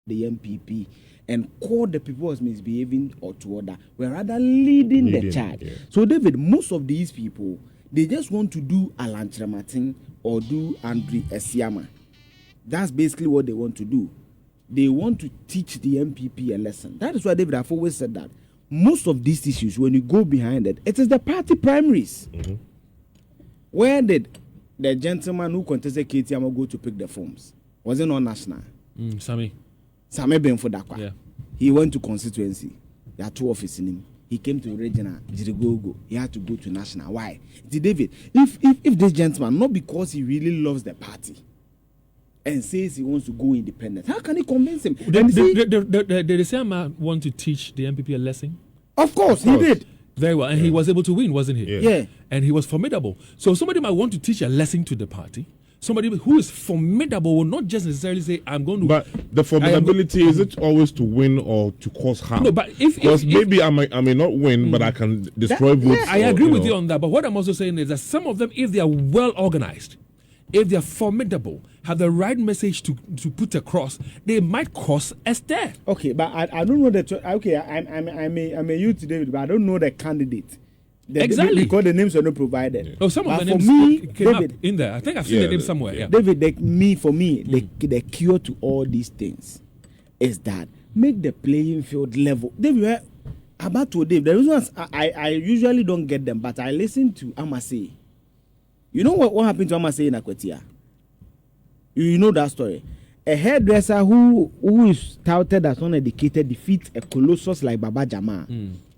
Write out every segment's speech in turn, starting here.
the NPP and call the people as misbehaving or to order. We're rather leading the charge. Yeah. So, David, most of these people, they just want to do Alan Trematin or do Andre Esiama. That's basically what they want to do. They want to teach the NPP a lesson. That is why, David, I've always said that most of these issues, when you go behind it, it is the party primaries. Mm-hmm. Where did the gentleman who contested KTM go to pick the forms? Was it not national? Sammy Benfodakwa. Yeah. He went to constituency. There are 2 offices in him. He came to regional, Jirigogo. He had to go to national. Why? David, if this gentleman, not because he really loves the party and says he wants to go independent, how can he convince him? Did the same man want to teach the NPP a lesson? Of course, he did. Very well. And he was able to win, wasn't he? Yeah. And he was formidable. So somebody might want to teach a lesson to the party. Somebody who is formidable will not just necessarily say, I'm going to... But the formidability, is it always to win or to cause harm? No, but because maybe I may not win, but I can destroy votes. I agree with you on that. But what I'm also saying is that some of them, if they are well organized, if they are formidable, have the right message to put across, they might cause a stir. Okay, but I don't know the... Okay, I'm a youth today, but I don't know the candidate. Exactly. Because the names are not provided. Yeah. Oh, some of the names came David, up in there. I think I've seen the name somewhere. Yeah. David, the cure to all these things is that make the playing field level. David, about today, the reasons I usually don't get them, but I listen to Amase. You know what happened to Amase in Akwetia? You know that story. A hairdresser who is touted as uneducated defeats a colossus like Baba Jama.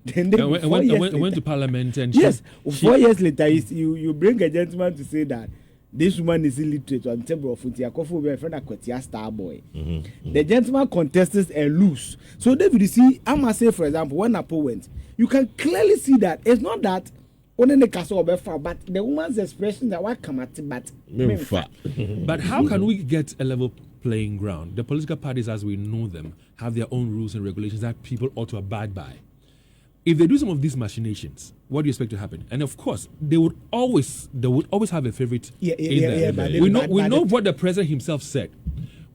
Then went to parliament and 4 years later you bring a gentleman to say that this woman is illiterate on table of Funtia friend Akwetia star boy. Mm-hmm. The gentleman contests and lose. So David, you see, I must say, for example, when Apo went, you can clearly see that it's not that only the castle but the woman's expression that what come at but how can we get a level playing ground? The political parties as we know them have their own rules and regulations that people ought to abide by. If they do some of these machinations, what do you expect to happen? And of course, they would always have a favorite in there. We know what the president himself said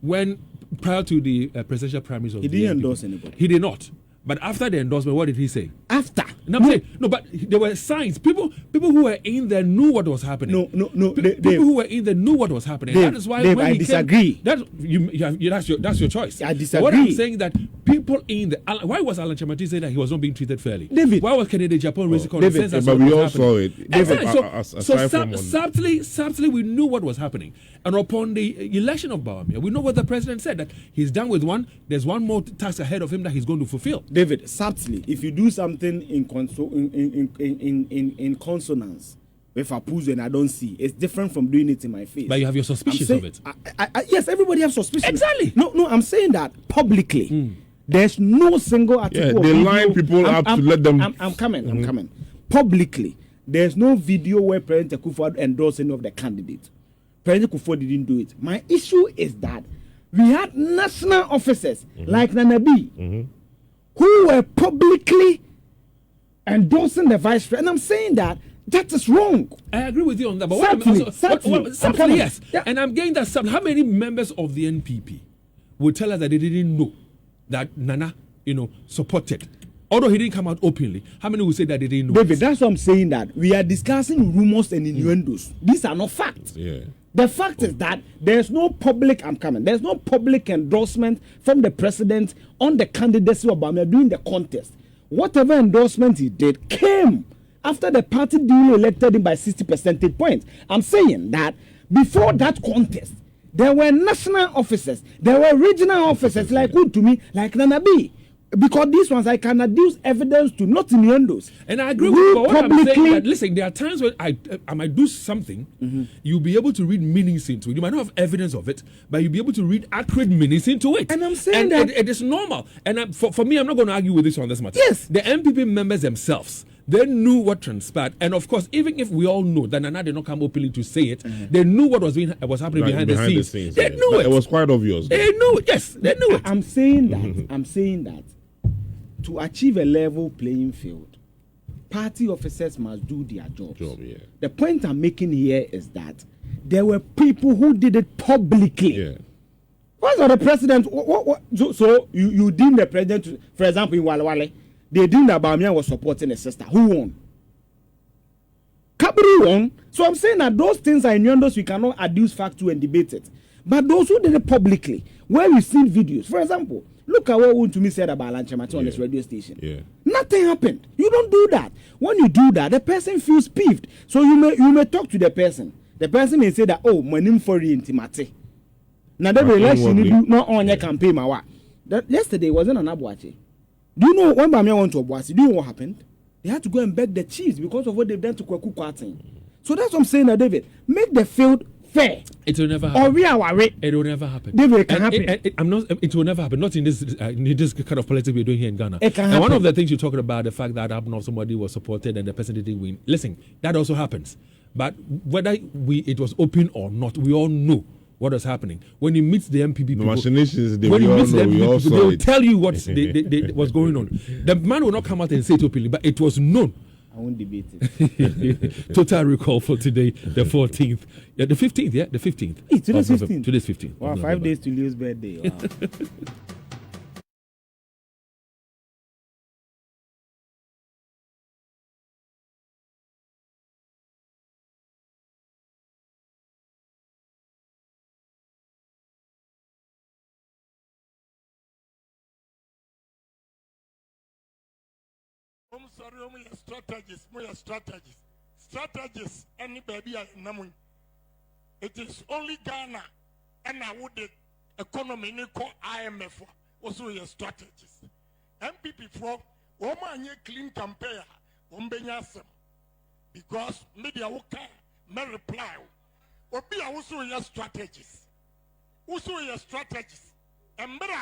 when prior to the presidential primaries. He didn't endorse anybody. He did not. But after the endorsement, what did he say? After? But there were signs. People who were in there knew what was happening. People who were in there knew what was happening. Dave, and that is why Dave, when I disagree. That's your choice. I disagree. But what I'm saying that people in the... Why was Alan Chamati saying that he was not being treated fairly? David. Why was Kennedy Japan raising concerns? But we all saw it. Exactly. Subtly, we knew what was happening. And upon the election of Bawumia, we know what the president said, that he's done with one. There's one more task ahead of him that he's going to fulfill. David, subtly, if you do something in consonance with a puzzle and I don't see, it's different from doing it in my face. But you have your suspicions of it. Yes, everybody has suspicions. Exactly. No, I'm saying that publicly. There's no single article. Yeah, they line people up to let them. I'm coming. Publicly, there's no video where President Akufo endorsed any of the candidates. President Akufo didn't do it. My issue is that we had national officers like Nanabi who were publicly endorsing the vice president. And I'm saying that is wrong. I agree with you on that. But certainly, yes. Yeah. And I'm getting that. How many members of the NPP would tell us that they didn't know that Nana, supported? Although he didn't come out openly, how many would say that they didn't know? David, that's what I'm saying, that we are discussing rumors and innuendos. These are not facts. Yeah. The fact is that there's no public endorsement from the president on the candidacy of Bawumia during the contest. Whatever endorsement he did came after the party duly elected him by 60 percentage points. I'm saying that before that contest, there were national officers, there were regional officers like Nanabi. Because these ones I can adduce evidence to, not innuendos. And I agree with you, but what I'm saying that, listen, there are times when I might do something, you'll be able to read meanings into it. You might not have evidence of it, but you'll be able to read accurate meanings into it. And I'm saying that it is normal. And for me, I'm not going to argue with this on this matter. Yes. The NPP members themselves, they knew what transpired. And of course, even if we all know that Nana did not come openly to say it, they knew what was happening behind the scenes. They knew it. It was quite obvious. They knew it. Yes, they knew it. I'm saying that. To achieve a level playing field, party officers must do their jobs. The point I'm making here is that there were people who did it publicly. What's the president? So you deem the president, for example, in Wale, they deemed that Bamiyan was supporting a sister. Who won? Kaburu won. So I'm saying that those things are innuendos we cannot adduce fact to and debate it. But those who did it publicly, where we've seen videos, for example, look at what Untumi said about Lanchemati on this radio station. Yeah. Nothing happened. You don't do that. When you do that, the person feels peeved. So you may talk to the person. The person may say that, oh, my name for intimate. Now the election you do not on your campaign, my that yesterday wasn't an Abuachi. Do you know when Bamiyan went to Abuachi? Do you know what happened? They had to go and beg the chiefs because of what they've done to Kwaku Kwarteng. So that's what I'm saying, that David, make the field fair. It will never happen. Or we are worried. It will never happen. David, it can happen. It will never happen. Not in this kind of politics we're doing here in Ghana. It can and happen. one of the things you're talking about, the fact that happened, somebody was supported and the person didn't win. Listen, that also happens. But whether it was open or not, we all know what was happening. When you meet the NPP people, machinations, when you meet the NPP people, they will tell you what's going on. The man will not come out and say it openly, but it was known. I won't debate it. Total recall for today, the 14th. Yeah, the 15th, yeah? The 15th. Hey, today's 15th. Today's 15th. Wow, 5 days to Leo's birthday. Wow. Strategies, any baby I know. It is only Ghana and I would the economy call IMF also your strategies. NPP for woman clean campaign, Ombenyasem, because media okay, may reply. Obi also your strategies. Also your strategies. And better,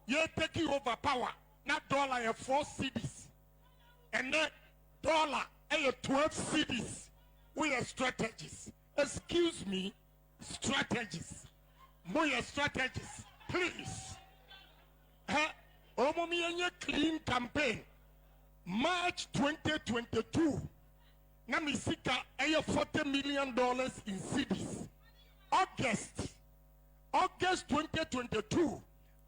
you're taking over power, not dollar 4 cities. And then dollar 12 cities. We are strategies. Excuse me, strategies. More strategies, please. Omomiye clean campaign. March 2022. Namisika $40 million in cities. August 2022.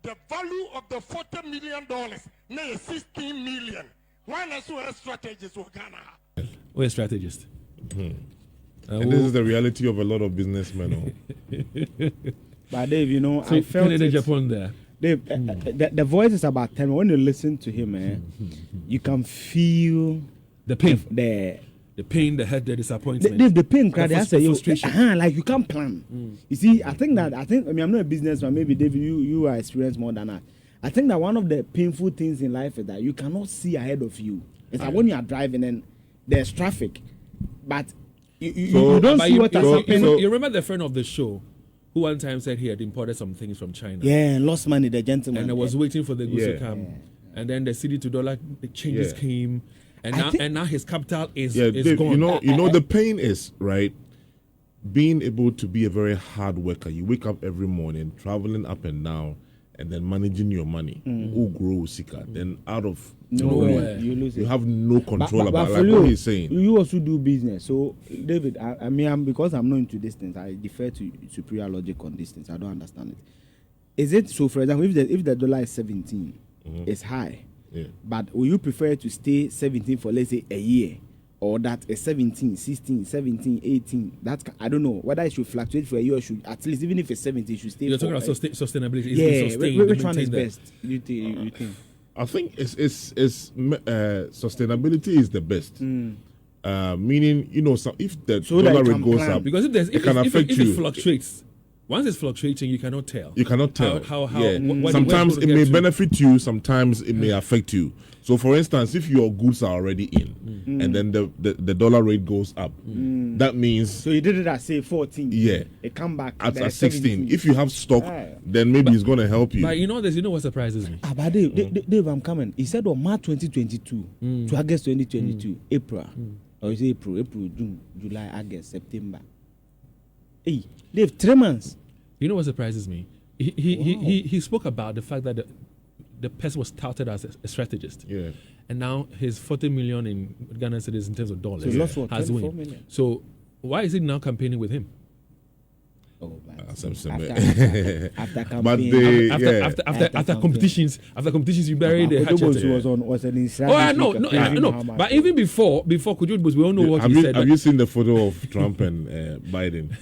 The value of the $40 million is 16 million. Why not so strategists for Ghana? We're strategists. And this is the reality of a lot of businessmen. But Dave, you know, So I felt Kennedy it. Japan there. Dave, the voice is about 10. When you listen to him, you can feel The pain, the pain, the hurt, the disappointment. the pain cry. They say, frustration. like you can't plan. You see, I mean, I'm not a businessman. Maybe David, you are experienced more than that. I think that one of the painful things in life is that you cannot see ahead of you. It's like when you are driving and there's traffic, but you don't see what has happened. You remember the friend of the show who one time said he had imported some things from China. Yeah, lost money, the gentleman. And I was waiting for the goods to Yeah. come. Yeah. And then the city to dollar changes Yeah. came. And now his capital is Dave, gone. you know the pain is, right? Being able to be a very hard worker. You wake up every morning, traveling up and down, and then managing your money. Who grows sicker? Then out of Nowhere. You lose it. you have no control about for like you, what he's saying. You also do business. So, David, I mean, because I'm not into these things, I defer to superior logic on these things. I don't understand it. Is it so, for example, if the dollar is 17, it's high. Yeah. But will you prefer to stay 17 for, let's say, a year? Or that is 17, 16, 17, 18. I don't know whether it should fluctuate for a year or should, at least, even if it's 17, it should stay. You're talking about sustainability. It's Yeah, sustained, which one is maintain best? You think? I think sustainability is the best. Meaning, you know, if the So that dollar you rate can goes plan. up, Because if it can affect if you. it fluctuates, once it's fluctuating, you cannot tell. You cannot tell. How Yeah. what- Sometimes where it to may get to. benefit you, sometimes it may affect you. So, for instance, if your goods are already in and then the dollar rate goes up, that means So you did it at, say, 14. Yeah. It come back at there's 16. 17. If you have stock, Ah. then maybe it's going to help you. But you know this. You know what surprises me? But Dave, I'm coming. He said on March 2022 to August 2022, April. Or is it April, June, July, August, September. Hey, Dave, 3 months. You know what surprises me? He spoke about the fact that the person was touted as a strategist. Yeah. And now his 40 million in Ghana cedis in terms of dollars So he lost what, has 24 won. million? So why is he now campaigning with him? Oh, but After campaign, but they, after competitions, you bury the hatchet. was an Israeli. Oh, I know, no. But even before Kujut we all know what he said. Have you seen the photo of Trump and Biden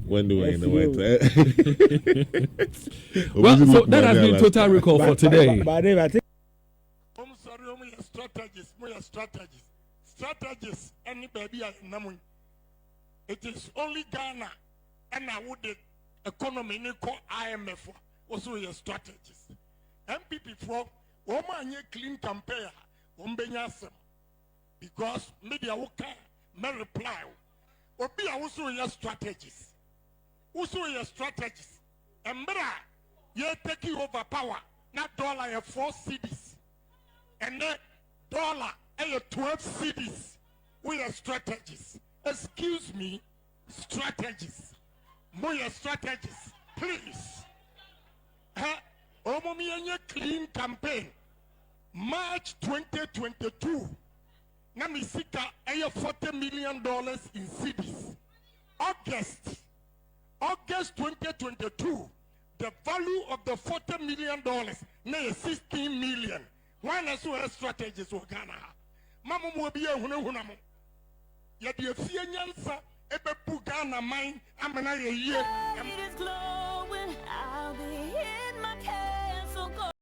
when they were in the White House? Well, so that has been total recall for today. But I think I'm sorry, strategies, any baby I know. It is only Ghana and I would the economy call IMF also your strategies. NPP for woman clean campaign, because media will may reply. Or be also your strategies. Also your strategies. And better, you're taking over power, not dollar 4 cities. And then dollar 12 cities with your strategies. Excuse me, strategies. More strategies, please. Omomianye clean campaign. March 2022. Namisika $40 million in cities. August 2022. The value of the $40 million na 16 million. Why not so strategies for Ghana? Mama will be a hunamo. Yet the Fianza ebe Ghana mine amana ye. It is glowing, I'll be